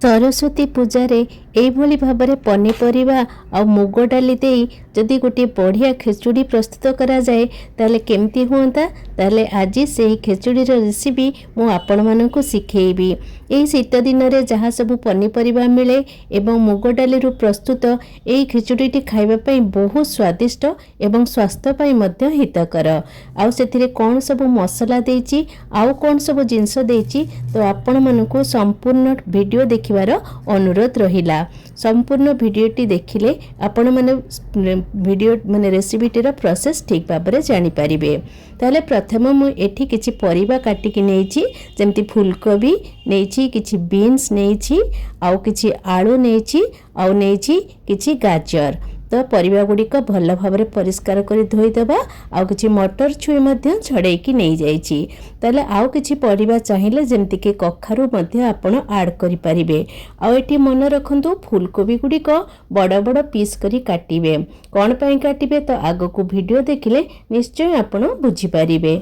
सरस्वती पूजारे एभली भाबरे पनीपरिया आ मुग डाली दे जदि गोटे बढ़िया खेचुड़ी प्रस्तुत करा जाए ताले केमती हुंता ताले आज से खेचुड़ी रेसिपी मु आपण मानकु सिखेइबी। एही शीत दिन रे जहाँ सब पनीपरिया मिले एवं मुग डाली रु प्रस्तुत एही खेचुड़ीटी खाइबा पई बहुत स्वादिष्ट एवं स्वास्थ्य पई मध्य हितकर। आउ सेथिरे कोन सब मसला देइची आउ कोन सब जिंस देइची तो आपण मानकु संपूर्ण वीडियो देखिबार अनुरोध रहिला। संपूर्ण वीडियोटी देखिले आपण माने वीडियो माने रेसिपीटीर प्रोसेस ठीक भाबरे जानि पारिबे। ताले प्रथम मु एठी किछि परिबा काटी कि नेछि जेमति फूलकोबी नेछि, किछि बीन्स नेछि, आउ किछि आलू नेछि, आउ नेछि किछि गाजर। तो परिबा गुड़िक भल भाव परिष्कार कर धोईदेवा। आउ किछि मटर छुई मध्य छड़े कि नहीं जाइछि। ताले आउ किछि परिबा चाहिए जेमति कि कखारु मध्य आपण ऐड करि परिबे। आउ एठी मन रखंतु फूलकोबी गुड़िक बड़ बड़ पीस करी काटिबे। कोन पई काटिबे तो आगको वीडियो देखिले निश्चय आपण बुझी परिबे।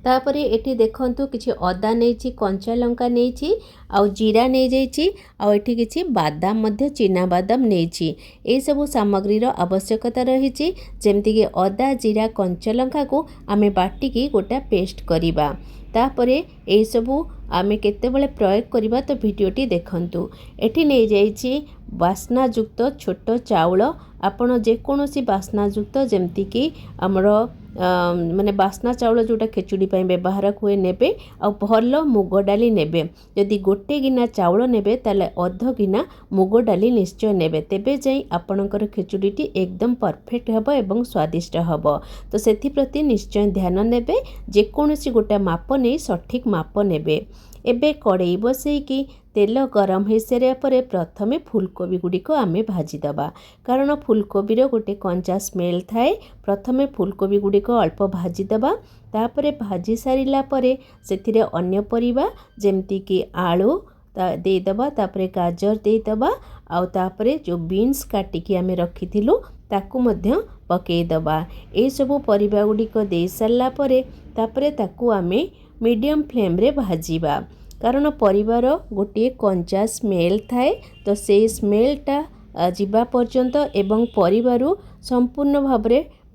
तापरे एठी देखंतु किछि अदा नेछि, कंचा लंका नेछि, आउ जीरा नहीं जाइछि, आउ एठी किछि बादाम मध्य चिना बादाम नेछि। ए सब सामग्री रो आवश्यकता रहिछि जेमति कि अदा जीरा कंचा लंका को आमे बाटी की गोटा पेस्ट करिबा। तापरे ए सबु आमे केतेबेले प्रयोग करिबा तो वीडियोटी देखंतु। एठी नहीं जाइछि बास्ना युक्त छोट चाउल। आपण जे कोनोसी बास्ना युक्त जेमति कि हमरो माने बास्ना चाउल जोटा खेचुड़ी पई व्यवहार हुए नेबे। आ भल मुग डाली नेबे। जदि गोटे गिना चाउल नेबे ताले अध गिना मुग डाली निश्चय नेबे। तेबे जाई आपणकर खेचुड़ीटी एकदम परफेक्ट हबो एवं स्वादिष्ट हबो। तो सेथि प्रति निश्चय ध्यान नेबे। जे कोनोसी गोटा माप नै सठिक माप नेबे। एबे कड़ाई बसैकी तेल गरम हो सारा पर प्रथमे फूलकोबी गुड़िक आमे भाजी दबा। कारण फूलकोबीर गोटे कंचा स्मेल थाए। प्रथमे फूलकोबी गुड़िक अल्प भाजी दबा। तापरे भाजी सारिला परे सेथिरे अन्य परिबा जेमति कि आलू देदबा, तापरे गाजर देदबा, आउ तापरे जो बीन्स काटिकी आमे रखिथिलु ताकू मध्य पकेई दबा। ए सब परिबा गुड़िक दे सारला परे तापरे ताकू आमे मीडियम फ्लेम रे भाजीबा। कारण परिवार गोटे कंचा स्मेल थाए। तो से स्मेलटा जीवा पर्यंत एवं परिवारु संपूर्ण भाव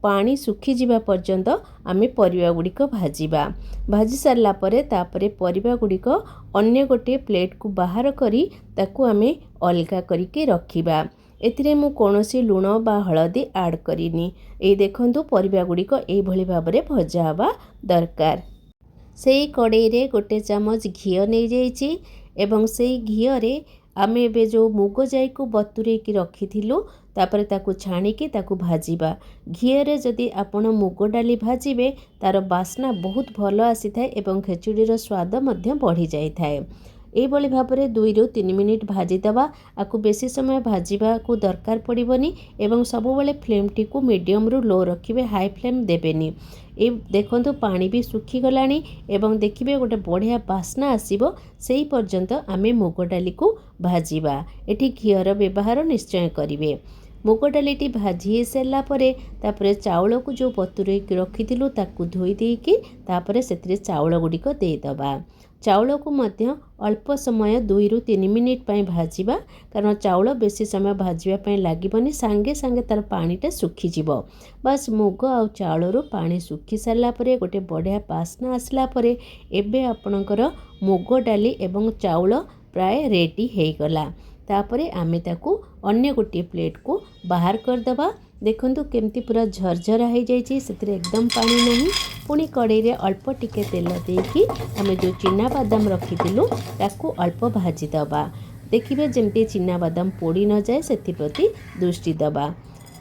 पानी सुखी जीवा पर्यंत आमे परिबा गुड़िक भाजीबा। भाजी सारला परे तापरे परिबा गुड़िक अन्य गोटे प्लेट को बाहर करी ताकू आमे अलगा करिके रखिबा। एथिरे मु कोनोसी लुण बा हळदी ऐड करिनी। ए देखंतु परिबा गुड़िक एई भली भाबरे भजा हबा दरकार। से कड़ाई रे गोटे चामच घी नहीं जाइछि एवं से घी रे आमे एबे जो मुग जाई को बतुरे की रखिथिलु तापरे ताकू छाणिकी ताकू भाजीबा। घी रे जदि आपण मुग डाली भाजीबे तार बास्ना बहुत भल आसी थाए एवं खेचुड़ीर स्वाद मध्य बढ़ी जाई थाए। एभली भाबरे 2 ରୁ 3 मिनिट भाजी दबा। आकु बेसी समय भाजीबा को दरकार पड़िबनी एवं सबुबले फ्लेम टी को मीडियम रु लो रखिबे, हाई फ्लेम देबेनी। ए देखंतु पानी भी सुखी गलानी एवं देखिबे गोटे बढ़िया बास्ना आसीबो। सेही पर्यंत आमे मुग डाली को भाजीबा। एठी घीर व्यवहार निश्चय करिवे। मुग डालीटी भाजी सारा परे तापरे चाउल को जो बतुरे रखिथिलु ताकू धोई देकी तापरे सेथिरे चाउल गुड़िक देदबा। चाउल को मध्य अल्प समय 2 ରୁ 3 मिनिट पई भाजीबा। कारण चाउल बेसी समय भाजीबा पई लागिबनी, सांगे सांगे तार पानीटा सुखी जिवो। बस मुग आ चाउल रो पानी सुखी सारला परे गोटे बढ़िया बास्ना आसला परे एबे आपणकर मुग डाली एवं चाउल प्राय रेडी हे गला। तापरे आमे ताकू अन्य गोटे प्लेट को बाहर कर दबा। देखंतु केमती पूरा झरझरा हो जाइछि, सेतिरे एकदम पानी नहीं। पुणी कड़ाई रे अल्प टिके तेल देकी आमे जो चिना बादाम रखिथिलु ताकू अल्प भाजी दबा। देखिबे जेमती चिना बादाम पोड़ी न जाए सेथि प्रति दृष्टि दबा।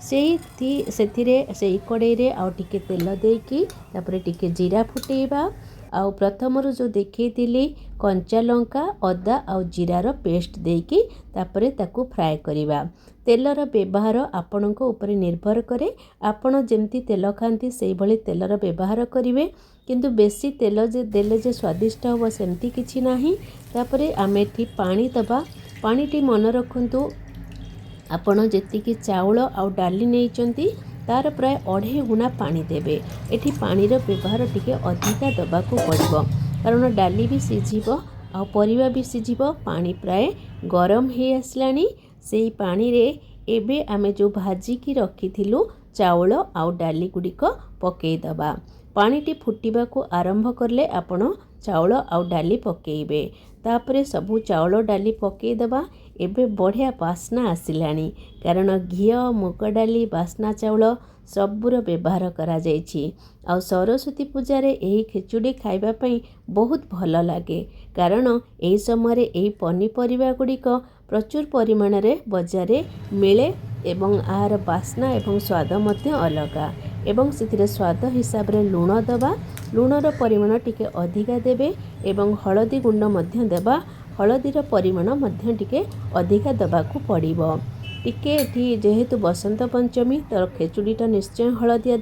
सेथिरे सेही कड़ाई रे आउ टिके तेल देकी तापरे टिके जीरा फुटेइबा। आउ प्रथमरु जो देखैतिली कंचा लंका अदा आउ जीरार पेस्ट देकी तापरे ताकू फ्राए करिबा। तेलर व्यवहार आपणको ऊपर निर्भर करे। आपण जेमती तेल खाती से भली तेलर व्यवहार करिवे। किंतु बेसी तेल जे देले जे स्वादिष्ट हो सेमती किछि नाही। तापरे आमे एठी पानी दबा। पानीटी मन रखंतु आपण जेतिकी चाउल आउ डाली नेइचंती तार प्राय 2.5 गुणा पानी देबे। एठी पानीर व्यवहार टिके अधिका दबाकू पड़िबो कारण डाली भी सिझिबो आ परिवा भी सिझिबो। पानी प्राय गरम हे आसलानी। सेही पानी रे एबे आमे जो भाजिकी रखिथिलु चाउल आउ डाली गुड़िक पकेईदबा। पानीटी फुटिबा को आरंभ करले आपण चाउल आउ डाली पकेइबे। तापरे सबू चाउल डाली पकेईदबा। एबे बढ़िया बास्ना आसिलानी कारण घी मुग डाली बास्ना चाउल सबूर व्यवहार करा जाइछि। आ सरस्वती पूजा रे एही खिचुड़ी खाइबा पई बहुत भल लागे कारण एही समय रे एही पनीपरिबा गुड़िक प्रचुर परिमाण रे बजार रे मिले एवं आहार बास्ना एवं स्वाद मध्य अलगा। एवं से स्वाद हिसाब रे लूण दबा। लूणर परिमाण टिके अधिका देबे एवं हलदी गुंड मध्य देबा। हलदीर परिमाण मध्य टिके अधिका दबाकू पड़िबो। टिके एठी जेहेतु बसंत पंचमी तर खेचुड़ीटा निश्चय हलदिया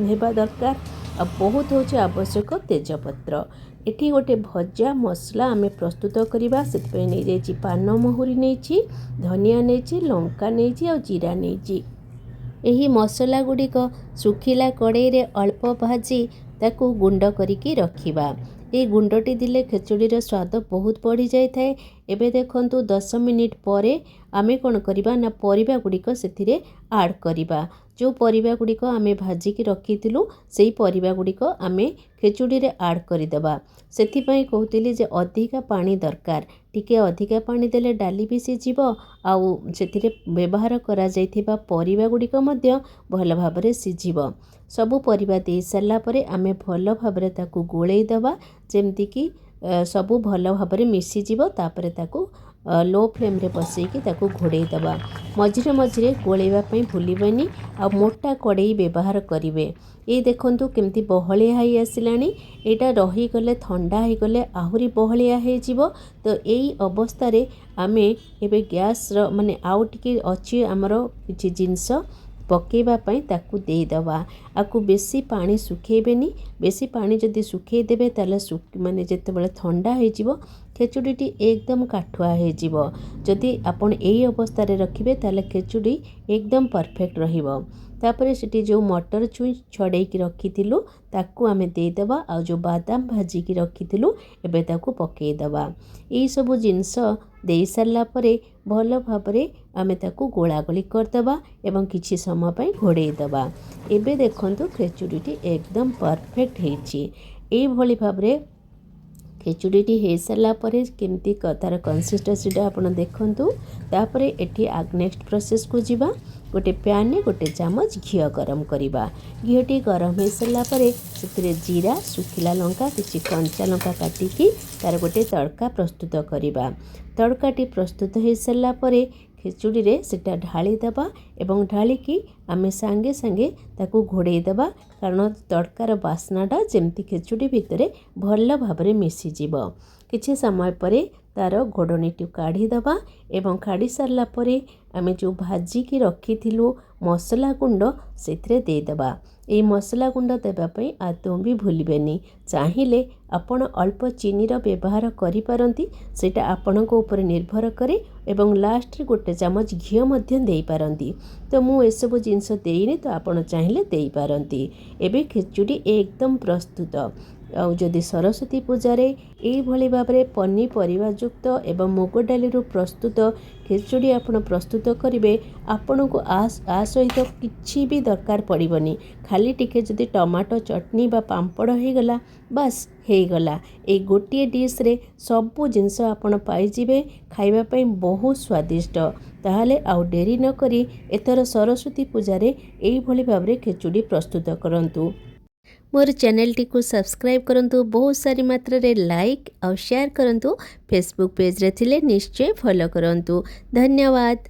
हेबा दरकार। आ बहुत होचे आवश्यक तेजपत्र। एठी गोटे भजा मसला आमे प्रस्तुत करिबा। सेतपे नै जाइछि पान महुरी नैछि, धनिया नैछि, लंका नैछि आ जीरा नैछि। एही मसला गुड़िक सुखिला कड़ाई रे अल्प भाजी ताकू गुंड करिकी रखिबा। ये गुंडटी दिले खेचुड़ीर स्वाद बहुत बढ़ी जाए थाए। एबे देखंतु 10 मिनिट परे आमे कोन करिबा ना परिबा गुड़िक सेथिरे ऐड करिबा। जो परिबा गुड़िक आमे भाजिकी रखिथिलु सेही परिबा गुड़िक आमे खेचुड़ी रे ऐड करिदबा। सेथि पई कहउतिली जे अधिका पानी दरकार। टिके अधिका पानी देले डाली भी सिझिबो आउ सेथिरे व्यवहार करा जाइथिबा परिबा गुड़िक मध्य भल भाबरे सिझिबो। सबु परिबा दे सारला परे आमे भल भाबरे ताकू गोळेई दबा जेमति कि सबु भल भाबरे मिसी जिवो। तापरे ताकू लो फ्लेम रे बसैकी ताकू घोड़ेई दबा। मझिरे मझिरे गोळेइबा पई भूलिबेनी आ मोटा कड़ाई व्यवहार करिवे। ये देखंतु केमती बहलिया हाई आसिलानी। एटा रही गले ठंडा हो गले आहुरी बहलिया हे जिवो। तो एई अवस्था रे आमे एबे गैस रो माने आउ टिके अछि हमरो किछि जिंस पकेइबा पई ताकू देई दबा। आकू बेसी पानी सुखेइबेनी। बेसी पानी जदि सुखेइ देबे ताले माने जेतेबेले ठंडा हे जिवो खेचुड़ीटी एकदम काठुआ हे जिवो। जदि आपण एई अवस्था रे रखिबे ताले खेचुड़ी एकदम परफेक्ट रहिबो। तापरे सेठी जो मटर छुई छड़ेकी रखिथिलु ताकू आमे देई दबा। आ जो बादाम भाजिकी रखिथिलु एबे ताकू पकेई दबा। एई सबु जिंस देई सारला परे भल भाबरे आमे ताकू गोळा गोली करदबा एवं किछि समय पई घोड़ेई दबा। एबे देखंतु खेचुड़ीटी एकदम परफेक्ट हेछि। एई भली भाबरे खेचुड़ीटी हे सारला परे केमती तार कंसिस्टेंसीटा आपण देखंतु। तापरे एठी नेक्स्ट प्रोसेस को जिबा। गोटे पैन ने गोटे चामच घी गरम करिबा। घीटी गरम हे सारला परे सेतिरे जीरा, सुखिला लंका, किछि कंचा लंका काटिकी तार गोटे तड़का प्रस्तुत करिबा। तड़काटी प्रस्तुत हे सारला परे खेचुड़ी रे सेटा ढाली दबा एवं ढालिकी आमे सांगे सांगे ताकू घोड़ेई दबा कारण तड़कार बास्नाटा जेमती खेचुड़ी भितरे भल भाबरे मिसी जिवो। किछि समय परे तार घोड़नीटी काढ़ी दबा एवं काढ़ी सारला परे आमे जो भाजिकी रखिथिलु मसला गुंड सेथिरे देई दबा। एई मसला गुंड देबा पई आदौ भी भूलिबेनी। चाहिए आपण अल्प चीनीर व्यवहार करि पारंती। सेटा आपणक ऊपर निर्भर करे एवं लास्ट रे गोटे चामच घी मध्य देई पारंती। तो मु एसबु जिनस देइनी तो आपण चाहिए देई पारंती। एबे खिचुड़ी एकदम प्रस्तुत। आउ जदि सरस्वती पूजा रे एई भली भाबरे पनीपरिवा युक्त एवं मुग डाली प्रस्तुत खिचुड़ी आपण प्रस्तुत करिवे आपण को आ सहित किछि भी दरकार पड़िबनी। खाली टिके जदि टमाटो चटनी बा पांपड़ हे गला बस हे गला। ए गोटिए डिश रे सबु जिंस आपण पाई जिवे खाइबा पई बहुत स्वादिष्ट। ताहले आउ डेरी न करी एथर सरस्वती पूजा रे एई भली भाबरे खिचुड़ी प्रस्तुत करंतु। मोर चैनल टी को सब्सक्राइब करंतु। बहुत सारी मात्रा रे लाइक और शेयर करंतु। फेसबुक पेज रे थिले निश्चय फॉलो करंतु। धन्यवाद।